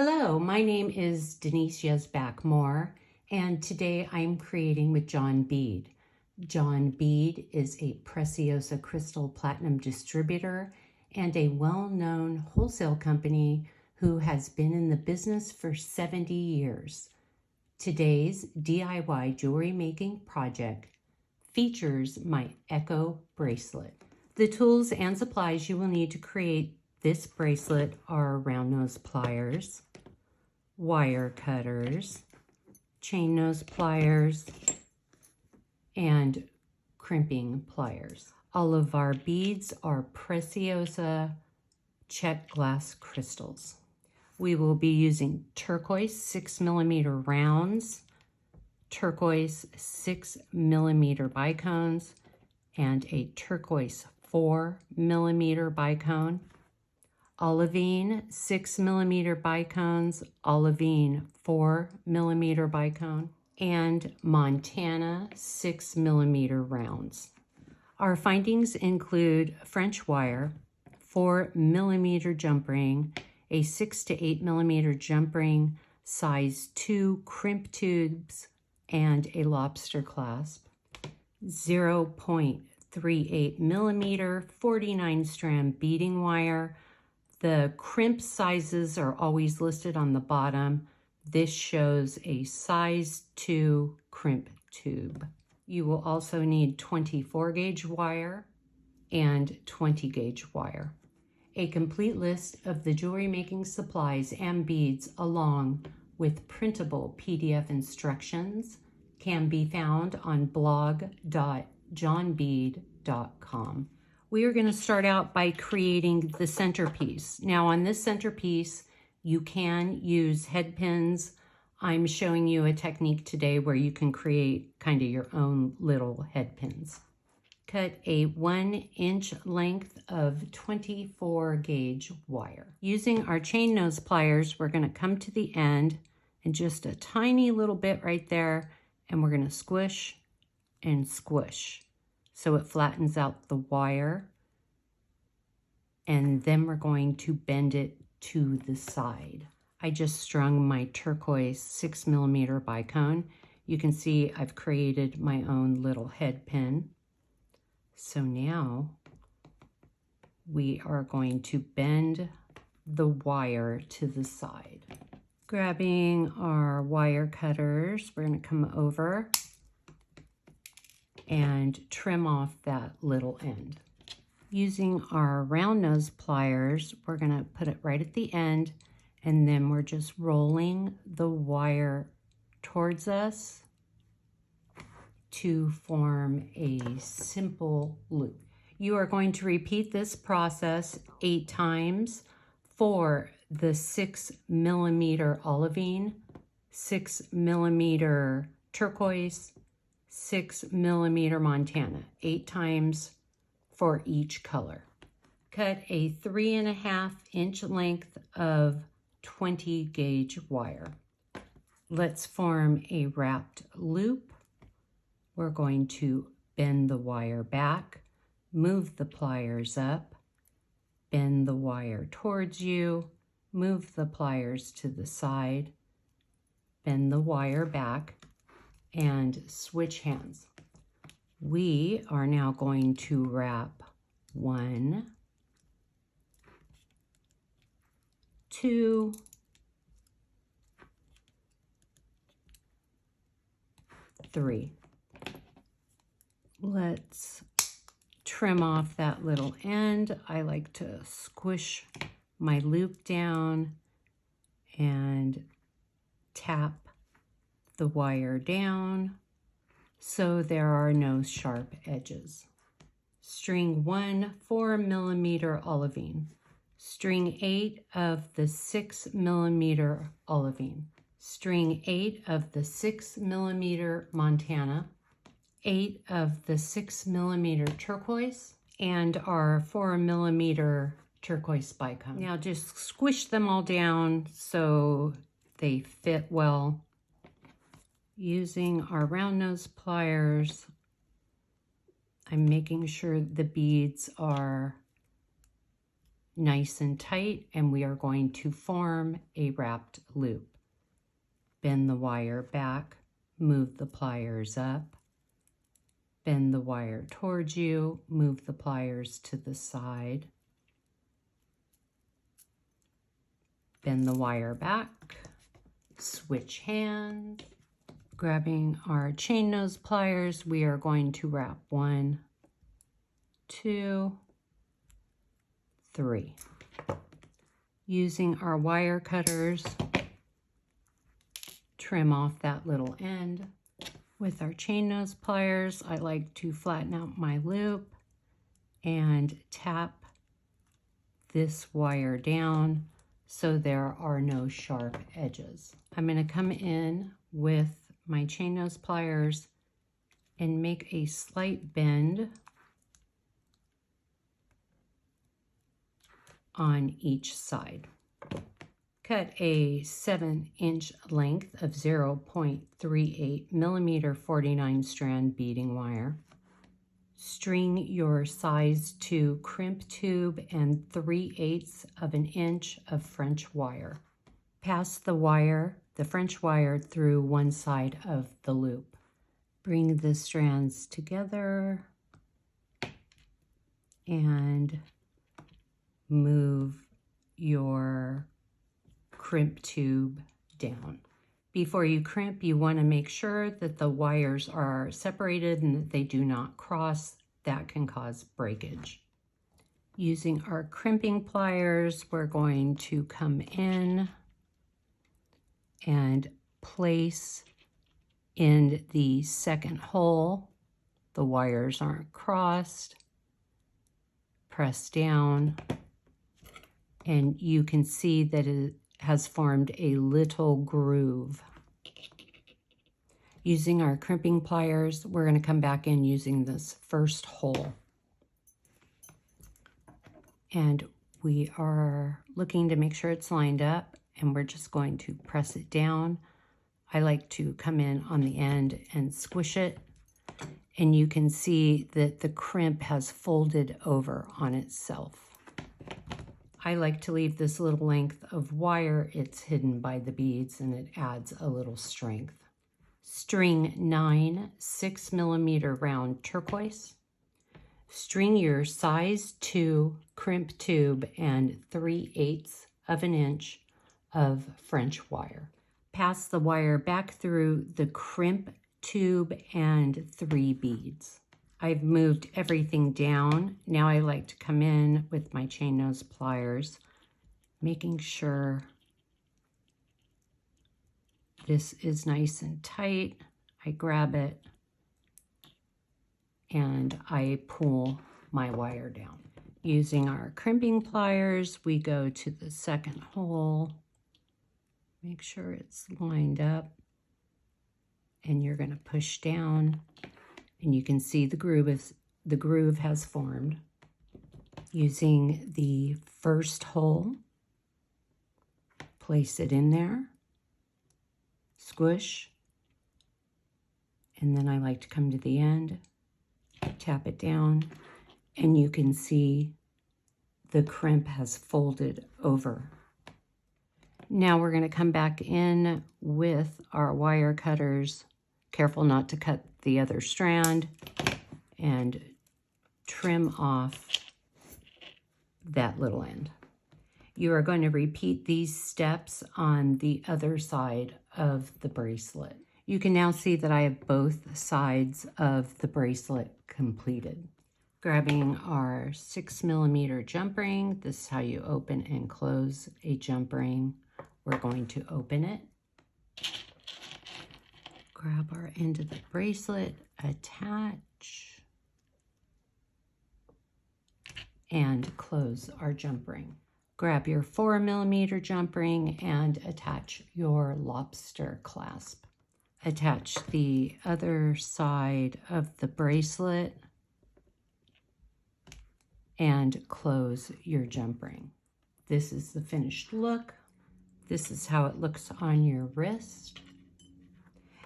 Hello, my name is Denise Yezbak Moore, and today I'm creating with John Bead. John Bead is a Preciosa crystal platinum distributor and a well-known wholesale company who has been in the business for 70 years. Today's DIY jewelry making project features my Echo bracelet. The tools and supplies you will need to create this bracelet are round nose pliers, wire cutters, chain nose pliers, and crimping pliers. All of our beads are Preciosa check glass crystals. We will be using turquoise 6mm rounds, turquoise 6mm bicones, and a turquoise 4mm bicone, olivine 6mm bicones, olivine 4mm bicone, and Montana 6mm rounds. Our findings include French wire, 4mm jump ring, a 6 to 8mm jump ring, size 2 crimp tubes, and a lobster clasp, 0.38mm 49-strand beading wire. The crimp sizes are always listed on the bottom. This shows a size 2 crimp tube. You will also need 24 gauge wire and 20 gauge wire. A complete list of the jewelry making supplies and beads along with printable PDF instructions can be found on blog.johnbead.com. We are going to start out by creating the centerpiece. Now on this centerpiece, you can use head pins. I'm showing you a technique today where you can create kind of your own little head pins. Cut a 1-inch length of 24 gauge wire. Using our chain nose pliers, we're going to come to the end and just a tiny little bit right there, and we're going to squish and squish so it flattens out the wire, and then we're going to bend it to the side. I just strung my turquoise 6mm bicone. You can see I've created my own little head pin. So now we are going to bend the wire to the side. Grabbing our wire cutters, we're going to come over and trim off that little end. Using our round nose pliers, we're going to put it right at the end, and then we're just rolling the wire towards us to form a simple loop. You are going to repeat this process 8 times for the 6mm olivine, 6mm turquoise, 6mm Montana, 8 times for each color. Cut a 3.5-inch length of 20 gauge wire. Let's form a wrapped loop. We're going to bend the wire back, move the pliers up, bend the wire towards you, move the pliers to the side, bend the wire back, and switch hands. We are now going to wrap 1, 2, 3. Let's trim off that little end. I like to squish my loop down and tap the wire down so there are no sharp edges. String 1 4mm olivine. String 8 of the 6mm olivine. String 8 of the 6mm Montana. 8 of the 6mm turquoise, and our 4mm turquoise bicone. Now just squish them all down so they fit well. Using our round nose pliers, I'm making sure the beads are nice and tight, and we are going to form a wrapped loop. Bend the wire back, move the pliers up, bend the wire towards you, move the pliers to the side, bend the wire back, switch hands. Grabbing our chain nose pliers, we are going to wrap 1, 2, 3. Using our wire cutters, trim off that little end. With our chain nose pliers, I like to flatten out my loop and tap this wire down so there are no sharp edges. I'm going to come in with my chain nose pliers and make a slight bend on each side. Cut a 7-inch length of 0.38 millimeter 49 strand beading wire. String your size 2 crimp tube and 3/8 of an inch of French wire. Pass the French wire through one side of the loop. Bring the strands together and move your crimp tube down. Before you crimp, you want to make sure that the wires are separated and that they do not cross. That can cause breakage. Using our crimping pliers, we're going to come in and place in the second hole. The wires aren't crossed. Press down, and you can see that it has formed a little groove. Using our crimping pliers, we're going to come back in using this first hole. And we are looking to make sure it's lined up, and we're just going to press it down. I like to come in on the end and squish it, and you can see that the crimp has folded over on itself. I like to leave this little length of wire. It's hidden by the beads and it adds a little strength. String 9 6-millimeter round turquoise. String your size 2 crimp tube and 3/8 of an inch of French wire. Pass the wire back through the crimp tube and 3 beads. I've moved everything down. Now I like to come in with my chain nose pliers, making sure this is nice and tight. I grab it and I pull my wire down. Using our crimping pliers, we go to the second hole. Make sure it's lined up, and you're going to push down. And you can see the groove has formed. Using the first hole, place it in there, squish, and then I like to come to the end, tap it down, and you can see the crimp has folded over. Now we're going to come back in with our wire cutters. Careful not to cut the other strand, and trim off that little end. You are going to repeat these steps on the other side of the bracelet. You can now see that I have both sides of the bracelet completed. Grabbing our 6-millimeter jump ring, this is how you open and close a jump ring. We're going to open it. Grab our end of the bracelet, attach, and close our jump ring. Grab your 4-millimeter jump ring and attach your lobster clasp. Attach the other side of the bracelet and close your jump ring. This is the finished look. This is how it looks on your wrist.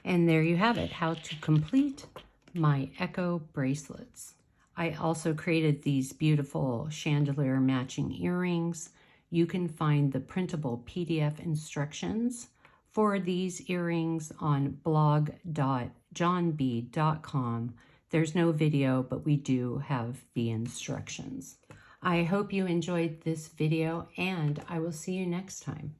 And there you have it, how to complete my Echo bracelets. I also created these beautiful chandelier matching earrings. You can find the printable PDF instructions for these earrings on blog.johnbead.com. There's no video, but we do have the instructions. I hope you enjoyed this video, and I will see you next time.